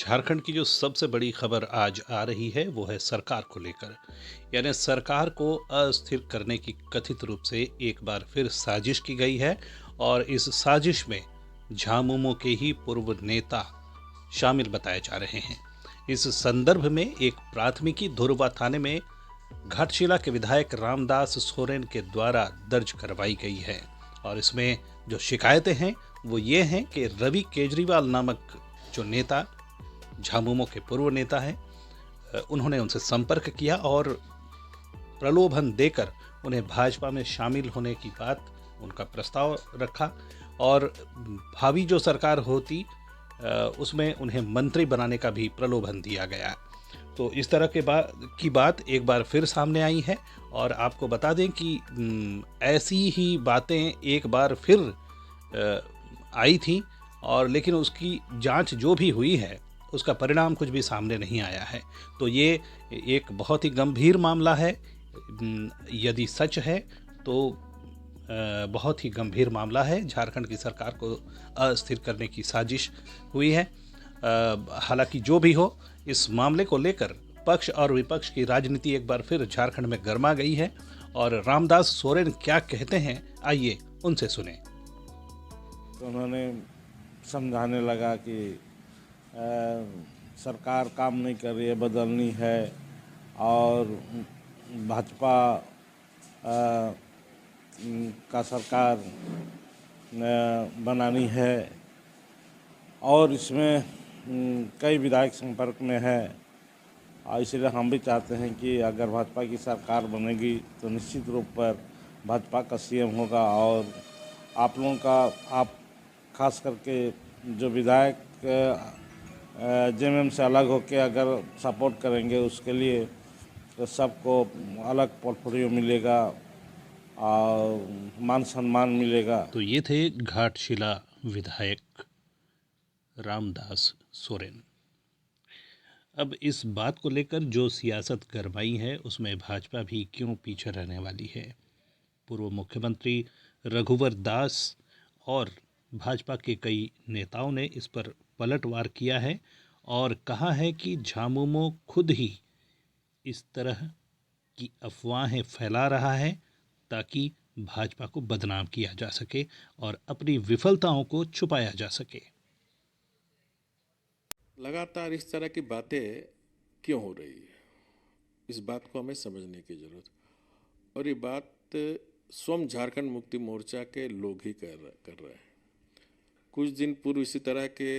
झारखंड की जो सबसे बड़ी खबर आज आ रही है वो है सरकार को लेकर। यानी सरकार को अस्थिर करने की कथित रूप से एक बार फिर साजिश की गई है और इस साजिश में झामुमो के ही पूर्व नेता शामिल बताए जा रहे हैं। इस संदर्भ में एक प्राथमिकी धुरवा थाने में घाटशिला के विधायक रामदास सोरेन के द्वारा दर्ज करवाई गई है और इसमें जो शिकायतें हैं वो ये हैं कि रवि केजरीवाल नामक जो नेता झामुमो के पूर्व नेता हैं, उन्होंने उनसे संपर्क किया और प्रलोभन देकर उन्हें भाजपा में शामिल होने की बात, उनका प्रस्ताव रखा और भावी जो सरकार होती उसमें उन्हें मंत्री बनाने का भी प्रलोभन दिया गया। तो इस तरह की बात एक बार फिर सामने आई है और आपको बता दें कि ऐसी ही बातें एक बार फिर आई थी और लेकिन उसकी जांच जो भी हुई है उसका परिणाम कुछ भी सामने नहीं आया है। तो ये एक बहुत ही गंभीर मामला है। यदि सच है तो बहुत ही गंभीर मामला है। झारखंड की सरकार को अस्थिर करने की साजिश हुई है। हालांकि जो भी हो, इस मामले को लेकर पक्ष और विपक्ष की राजनीति एक बार फिर झारखंड में गर्मा गई है और रामदास सोरेन क्या कहते हैं, आइए उनसे सुने। तो उन्होंने समझाने लगा कि सरकार काम नहीं कर रही है, बदलनी है और भाजपा का सरकार बनानी है और इसमें कई विधायक संपर्क में है और इसलिए हम भी चाहते हैं कि अगर भाजपा की सरकार बनेगी तो निश्चित रूप पर भाजपा का सीएम होगा और आप लोगों का, आप खास करके जो विधायक जेएमएम से अलग होकर अगर सपोर्ट करेंगे उसके लिए तो सबको अलग पोर्टफोलियो मिलेगा और मान सम्मान मिलेगा। तो ये थे घाटशिला विधायक रामदास सोरेन। अब इस बात को लेकर जो सियासत गरमाई है उसमें भाजपा भी क्यों पीछे रहने वाली है। पूर्व मुख्यमंत्री रघुवर दास और भाजपा के कई नेताओं ने इस पर पलटवार किया है और कहा है कि झामुमो खुद ही इस तरह की अफवाहें फैला रहा है ताकि भाजपा को बदनाम किया जा सके और अपनी विफलताओं को छुपाया जा सके। लगातार इस तरह की बातें क्यों हो रही है, इस बात को हमें समझने की जरूरत। और ये बात स्वयं झारखंड मुक्ति मोर्चा के लोग ही कर रहे हैं। कुछ दिन पूर्व इसी तरह के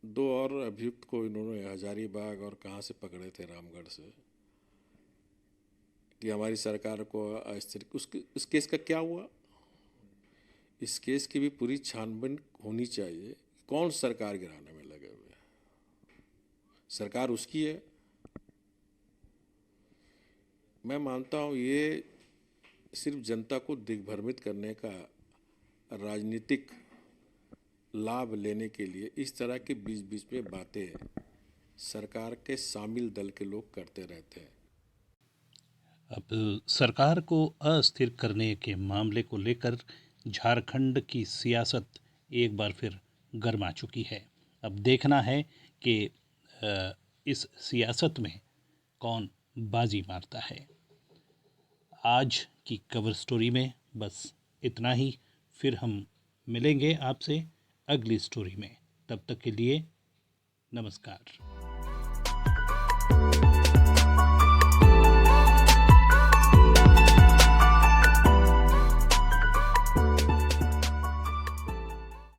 दो और अभियुक्त को इन्होंने हजारीबाग और कहाँ से पकड़े थे, रामगढ़ से, कि हमारी सरकार को अस्थिर। उस केस का क्या हुआ? इस केस की भी पूरी छानबीन होनी चाहिए। कौन सरकार गिराने में लगे हुए हैं? सरकार उसकी है। मैं मानता हूँ ये सिर्फ जनता को दिग्भ्रमित करने का राजनीतिक लाभ लेने के लिए इस तरह के बीच बीच में बातें सरकार के शामिल दल के लोग करते रहते हैं। अब सरकार को अस्थिर करने के मामले को लेकर झारखंड की सियासत एक बार फिर गर्मा चुकी है। अब देखना है कि इस सियासत में कौन बाजी मारता है। आज की कवर स्टोरी में बस इतना ही। फिर हम मिलेंगे आपसे अगली स्टोरी में। तब तक के लिए नमस्कार।